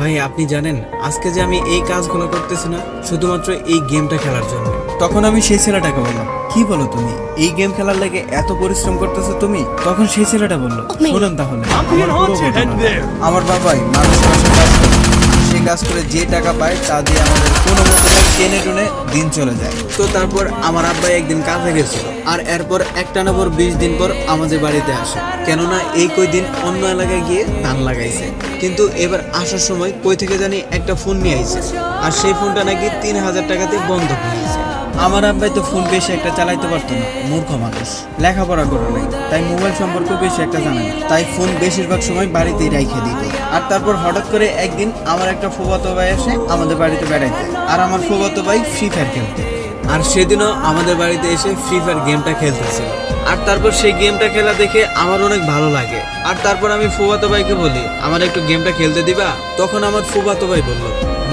ভাই আপনি জানেন আজকে যে আমি এই কাজগুলো করতেছি না শুধুমাত্র এই গেমটা খেলার জন্য। তখন আমি সেই ছেলেটাকে বললাম, কি বলো তুমি, এই গেম খেলার লাগে এত পরিশ্রম করতেছো তুমি? তখন সেই ছেলেটা বলল, শুনুন তাহলে আমার পুরো ঘটনা। আমার বাবাই মানুষের বাসায় কাজ করে, সেই কাজ করে যে টাকা পায় তা দিয়ে আমাদের কোনো মতো টেনে টুনে দিন চলে যায়। তো তারপর আমার আব্বাই একদিন কাজে গেছিল, আর এরপর একটানা পর 20 দিন পর আমাদের বাড়িতে আসে, কেননা এই কয়দিন অন্য এলাকায় গিয়ে ধান লাগাইছে। কিন্তু এবার আসার সময় কই থেকে জানি একটা ফোন নিয়ে আইছে, আর সেই ফোনটা নাকি 3000 টাকাতে বন্ধ হয়ে গেছে। আমার আব্বাই তো ফোন বেশি একটা চালাইতে পারতো না, মূর্খ মানুষ, লেখাপড়া করে নাই, তাই মোবাইল সম্পর্কে বেশি একটা জানে না, তাই ফোন বেশিরভাগ সময় বাড়িতেই রাইখে দিত। আর তারপর হঠাৎ করে একদিন আমার একটা ফুফাতো ভাই এসে আমাদের বাড়িতে বেড়াইতে, আর আমার ফুফাতো ভাই ফ্রি ফায়ার খেলতে। আর সেদিনও আমাদের বাড়িতে এসে ফ্রি ফায়ার গেমটা খেলতেছিল। আর তারপর সেই গেমটা খেলা দেখে আমার অনেক ভালো লাগে। আর তারপর আমি ফুফাতো ভাইকে বলি, আমার একটু গেমটা খেলতে দিবা? তখন আমার ফুফাতো ভাই বলল,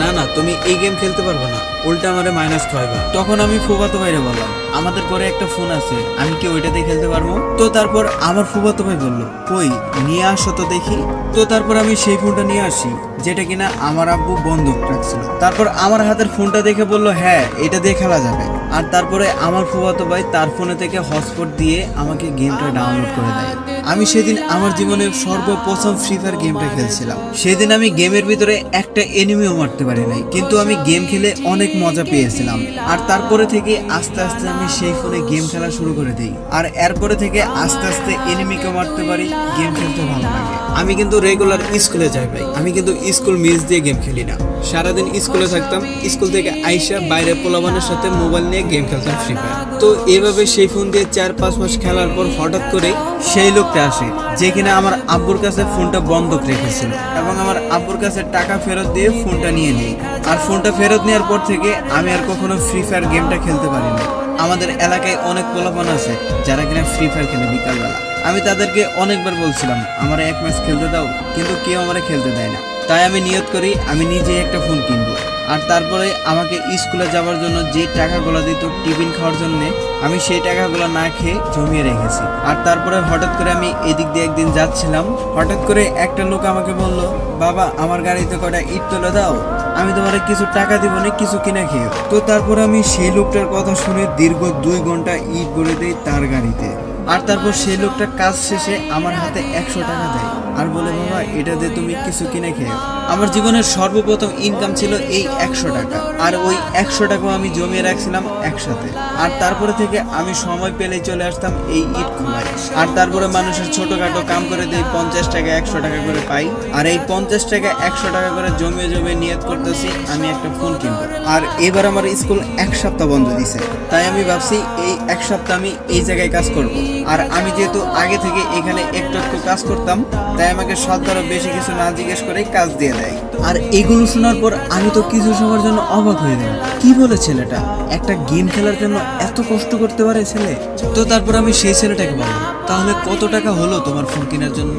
না না তুমি এই গেম খেলতে পারবে না, উল্টা আমারে মাইনাস খাওয়াইবা। তখন আমি ফুফাতো ভাইরে বললাম, আমাদের ঘরে একটা ফোন আছে, আমি কি ওইটাতে খেলতে পারবো? তো তারপর আমার ফুফাতো ভাই বলল, কই নিয়ে আসো তো দেখি। তো তারপর আমি সেই ফোনটা নিয়ে আসি, যেটা কিনা আমার আব্বু বন্ধক রাখছিল। তারপর আমার হাতের ফোনটা দেখে বলল, হ্যাঁ এটা দিয়ে খেলা যাবে। আর তারপরে আমার ফুফাতো ভাই তার ফোনে থেকে হটস্পট দিয়ে আমাকে গেমটা ডাউনলোড করে দেয়। আমি সেদিন আমার জীবনের সর্বপ্রথম ফ্রি ফায়ার গেমটা খেলছিলাম। সেদিন আমি গেমের ভিতরে একটা এনিমিও মারতে পারি নাই, কিন্তু আমি গেম খেলে অনেক মজা পেয়েছিলাম। আর তারপরে থেকে আস্তে আস্তে আমি সেই ফোনে গেম খেলা শুরু করে দিই, আর এরপরে থেকে আস্তে আস্তে এনিমিকে মারতে পারি, গেম খেলতে ভালো লাগে। আমি কিন্তু রেগুলার স্কুলে যাই ভাই, আমি কিন্তু স্কুল মিস দিয়ে গেম খেলি না। সারাদিন স্কুলে থাকতাম, স্কুল থেকে আইসা বাইরে পোলাবানের সাথে মোবাইল নিয়ে গেম খেলতাম ফ্রি ফায়ার। তো এভাবে সেই ফোন দিয়ে 4-5 মাস খেলার পর হঠাৎ করে সেই লোকটা আসে যে কিনা আমার আব্বুর কাছে ফোনটা বন্ধক রেখেছিল, এবং আমার আব্বুর কাছে টাকা ফেরত দিয়ে ফোনটা নিয়ে নেই। আর ফোনটা ফেরত নেওয়ার পর থেকে আমি আর কখনো ফ্রি ফায়ার গেমটা খেলতে পারি না। আমাদের এলাকায় অনেক পোলাপান আছে যারা কিনা ফ্রি ফায়ার খেলে বিকালবেলা। আমি তাদেরকে অনেকবার বলছিলাম আমার এক ম্যাচ খেলতে দাও, কিন্তু কেউ আমারে খেলতে দেয় না। তাই আমি নিয়ত করি আমি নিজেই একটা ফোন কিনবো। আর তারপরে আমাকে স্কুলে যাওয়ার জন্য যে টাকাগুলো দিত টিফিন খাওয়ার জন্য, আমি সেই টাকাগুলো না খেয়ে জমিয়ে রেখেছি। আর তারপরে হঠাৎ করে আমি এদিক দিয়ে একদিন যাচ্ছিলাম, হঠাৎ করে একটা লোক আমাকে বলল, বাবা আমার গাড়িতে কটা ইট তুলে দাও, আমি তোমার কিছু টাকা দিব না, কিছু কিনে খেয়ে। তো তারপর আমি সেই লোকটার কথা শুনে দীর্ঘ 2 ঘন্টা ইট ভরে দেই তার গাড়িতে। আর তারপর সেই লোকটা কাজ শেষে আমার হাতে 100 টাকা দেয়, আর বলে, বাবা এটা দিয়ে তুমি কিছু কিনে খেয়ে। আমার জীবনের সর্বপ্রথম ইনকাম ছিল এই 100 টাকা, আর ওই 100 টাকাও আমি জমিয়ে রাখছিলাম একসাথে। আর তারপরে থেকে আমি সময় পেলেই চলে আসতাম এই ইট খোলায়। আর তারপরে মানুষের ছোটখাটো কাম করে দিই, 50 টাকা 100 টাকা করে পাই। আর এই 50 টাকা 100 টাকা করে জমিয়ে জমিয়ে নিয়ত করতেছি আমি একটা ফোন কিনবো। আর এবার আমার স্কুল 1 সপ্তাহ বন্ধ দিছে, তাই আমি ভাবছি এই 1 সপ্তাহ আমি এই জায়গায় কাজ করব। আর আমি যেহেতু আগে থেকে এখানে একটু একটু কাজ করতাম, তাই আমাকে সরকারও বেশি কিছু না জিজ্ঞেস করে কাজ দিয়ে দেয়। আর এগুলো শোনার পর আমি তো কিছু সময়ের জন্য অবাক হয়ে গেলাম, কি বলে ছেলেটা, একটা গেম খেলার জন্য এত কষ্ট করতে পারে ছেলে? তো তারপর আমি সেই ছেলেটাকে বললাম, তাহলে কত টাকা হলো তোমার ফোন কেনার জন্য?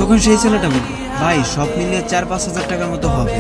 তখন সেই ছেলেটা বলল, ভাই সব মিলিয়ে 4-5 হাজার টাকার মতো হবে।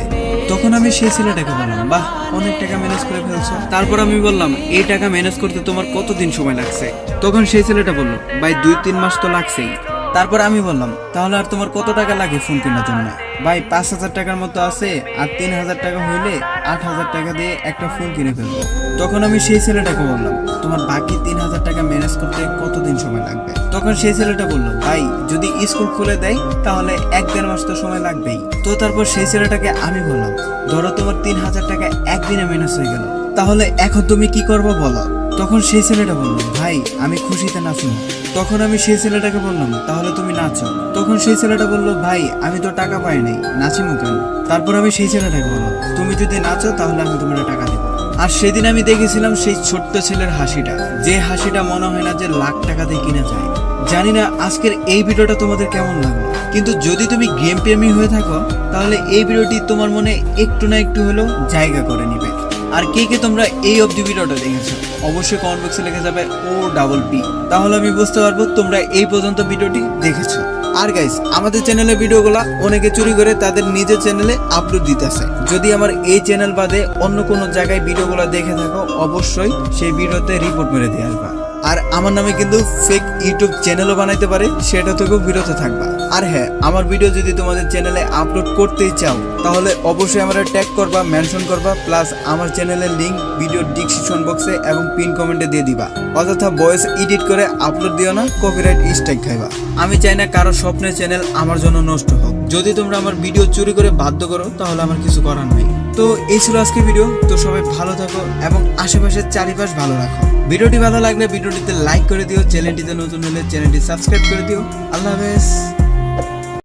তখন আমি সেই ছেলেটাকে বললাম, বাহ অনেক টাকা ম্যানেজ করে ফেলছো। তারপর আমি বললাম, এই টাকা ম্যানেজ করতে তোমার কতদিন সময় লাগছে? তখন সেই ছেলেটা বলল, ভাই 2-3 মাস তো লাগছেই। তারপর আমি বললাম, তাহলে আর তোমার কত টাকা লাগে ফোন কেনার জন্য? ভাই 5,000 টাকার মতো আছে, আর 3,000 টাকা হইলে 8,000 টাকা দিয়ে একটা ফোন কিনে ফেলবো। তখন আমি সেই ছেলেটাকে বললাম, তোমার বাকি 3,000 টাকা ম্যানেজ করতে কতদিন সময় লাগবে? তখন সেই ছেলেটা বলল, ভাই যদি স্কুল খুলে দেয় তাহলে 1-1.5 মাস তো সময় লাগবেই। তো তারপর সেই ছেলেটাকে আমি বললাম, ধরো তোমার 3,000 টাকা একদিনে ম্যানেজ হয়ে গেল, তাহলে এখন তুমি কি করবো বলো? তখন সেই ছেলেটা বলল, ভাই আমি খুশিতে নাচুন। তখন আমি সেই ছেলেটাকে বললাম, তাহলে তুমি নাচো। তখন সেই ছেলেটা বলল, ভাই আমি তো টাকা পাই নাই, নাচিমু কেন? তারপর আমি সেই ছেলেটাকে বললাম, তুমি যদি নাচো তাহলে আমি তোমার টাকা দেব। আর সেদিন আমি দেখেছিলাম সেই ছোট্ট ছেলের হাসিটা, যে হাসিটা মনে হয় না যে লাখ টাকা দিয়ে কিনা যায়। জানি না আজকের এই ভিডিওটা তোমাদের কেমন লাগলো, কিন্তু যদি তুমি গেম প্রেমী হয়ে থাকো তাহলে এই ভিডিওটি তোমার মনে একটু না একটু হলেও জায়গা করে নিবে। আর কে কে তোমরা এই অবধি ভিডিওটা দেখেছো অবশ্যই কমেন্ট বক্সে লিখে যাবে OPP, তাহলে আমি বুঝতে পারবো তোমরা এই পর্যন্ত ভিডিওটি দেখেছো। আর গাইস আমাদের চ্যানেলে ভিডিওগুলো অনেকে চুরি করে তাদের নিজের চ্যানেলে আপলোড দিতেছে। যদি আমার এই চ্যানেল বাদে অন্য কোনো জায়গায় ভিডিওগুলো দেখে থাকো অবশ্যই সেই ভিডিওতে রিপোর্ট মেরে দিয়ে আসবা। আর আমার নামে কিন্তু ফেক ইউটিউব চ্যানেলও বানাইতে পারে, সেটা থেকেও বিরত থাকবা। আর হ্যাঁ, আমার ভিডিও যদি তোমাদের চ্যানেলে আপলোড করতেই চাও তাহলে অবশ্যই আমরা ট্যাগ করবা, মেনশন করবা, প্লাস আমার চ্যানেলের লিংক ভিডিও ডিসক্রিপশন বক্সে এবং পিন কমেন্টে দিয়ে দিবা। অযথা ভয়েস এডিট করে আপলোড দিও না, কপিরাইট স্ট্রাইক খাইবা। আমি চাই না কারো স্বপ্নের চ্যানেল আমার জন্য নষ্ট হোক। যদি তোমরা আমার ভিডিও চুরি করে বাধ্য করো তাহলে আমার কিছু করার নাই। তো এই ছিল আজকের ভিডিও। তো সবাই ভালো থাকো এবং আশেপাশের চারিপাশ ভালো রাখো। ভিডিওটি ভালো লাগলে ভিডিওটিতে লাইক করে দিও, চ্যানেলটিতে নতুন হলে চ্যানেলটি সাবস্ক্রাইব করে দিও। আল্লাহ হাফেজ।